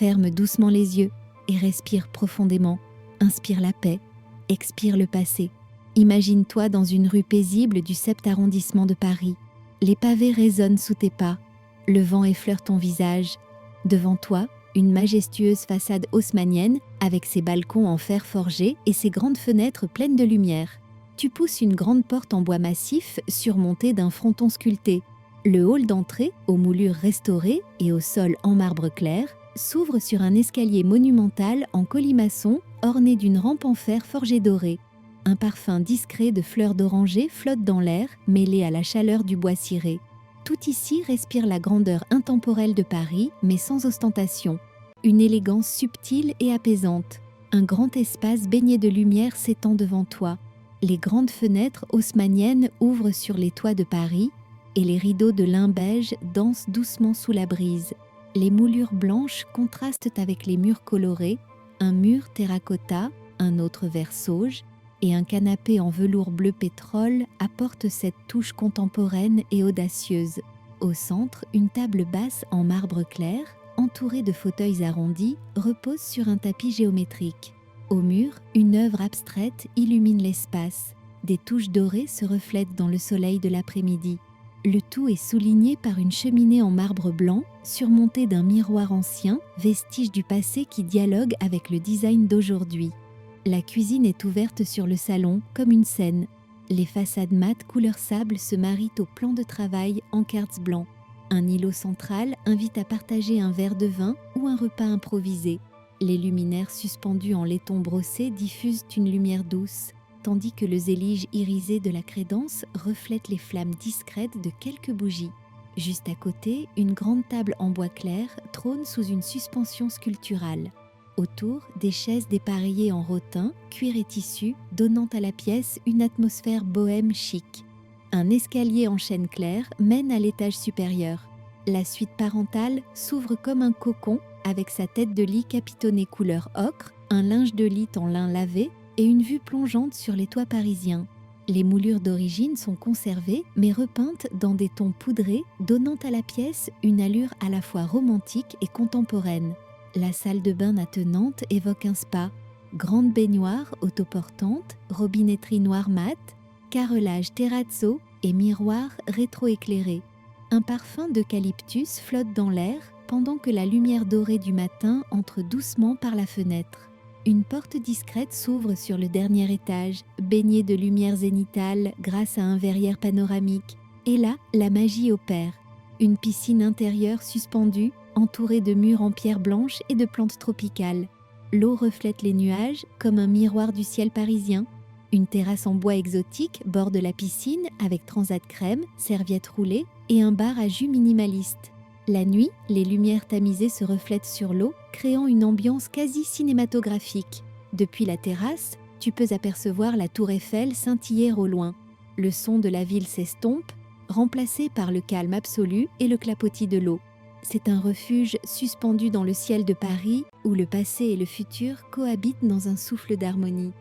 Ferme doucement les yeux et respire profondément. Inspire la paix, expire le passé. Imagine-toi dans une rue paisible du 7e arrondissement de Paris. Les pavés résonnent sous tes pas. Le vent effleure ton visage. Devant toi, une majestueuse façade haussmannienne avec ses balcons en fer forgé et ses grandes fenêtres pleines de lumière. Tu pousses une grande porte en bois massif surmontée d'un fronton sculpté. Le hall d'entrée, aux moulures restaurées et au sol en marbre clair, s'ouvre sur un escalier monumental en colimaçon orné d'une rampe en fer forgé doré. Un parfum discret de fleurs d'oranger flotte dans l'air, mêlé à la chaleur du bois ciré. Tout ici respire la grandeur intemporelle de Paris, mais sans ostentation. Une élégance subtile et apaisante. Un grand espace baigné de lumière s'étend devant toi. Les grandes fenêtres haussmanniennes ouvrent sur les toits de Paris et les rideaux de lin beige dansent doucement sous la brise. Les moulures blanches contrastent avec les murs colorés, un mur terracotta, un autre vert sauge, et un canapé en velours bleu pétrole apporte cette touche contemporaine et audacieuse. Au centre, une table basse en marbre clair, entourée de fauteuils arrondis, repose sur un tapis géométrique. Au mur, une œuvre abstraite illumine l'espace. Des touches dorées se reflètent dans le soleil de l'après-midi. Le tout est souligné par une cheminée en marbre blanc, surmontée d'un miroir ancien, vestige du passé qui dialogue avec le design d'aujourd'hui. La cuisine est ouverte sur le salon comme une scène. Les façades mates couleur sable se marient au plan de travail en quartz blanc. Un îlot central invite à partager un verre de vin ou un repas improvisé. Les luminaires suspendus en laiton brossé diffusent une lumière douce, tandis que le zélige irisé de la crédence reflète les flammes discrètes de quelques bougies. Juste à côté, une grande table en bois clair trône sous une suspension sculpturale. Autour, des chaises dépareillées en rotin, cuir et tissu, donnant à la pièce une atmosphère bohème chic. Un escalier en chêne clair mène à l'étage supérieur. La suite parentale s'ouvre comme un cocon avec sa tête de lit capitonnée couleur ocre, un linge de lit en lin lavé et une vue plongeante sur les toits parisiens. Les moulures d'origine sont conservées mais repeintes dans des tons poudrés, donnant à la pièce une allure à la fois romantique et contemporaine. La salle de bain attenante évoque un spa. Grande baignoire autoportante, robinetterie noire mat, carrelage terrazzo et miroir rétroéclairé. Un parfum d'eucalyptus flotte dans l'air pendant que la lumière dorée du matin entre doucement par la fenêtre. Une porte discrète s'ouvre sur le dernier étage, baignée de lumière zénithale grâce à un verrière panoramique. Et là, la magie opère. Une piscine intérieure suspendue, entourée de murs en pierre blanche et de plantes tropicales. L'eau reflète les nuages comme un miroir du ciel parisien. Une terrasse en bois exotique borde la piscine avec transat crème, serviettes roulées et un bar à jus minimaliste. La nuit, les lumières tamisées se reflètent sur l'eau, créant une ambiance quasi cinématographique. Depuis la terrasse, tu peux apercevoir la tour Eiffel scintiller au loin. Le son de la ville s'estompe, remplacé par le calme absolu et le clapotis de l'eau. C'est un refuge suspendu dans le ciel de Paris où le passé et le futur cohabitent dans un souffle d'harmonie.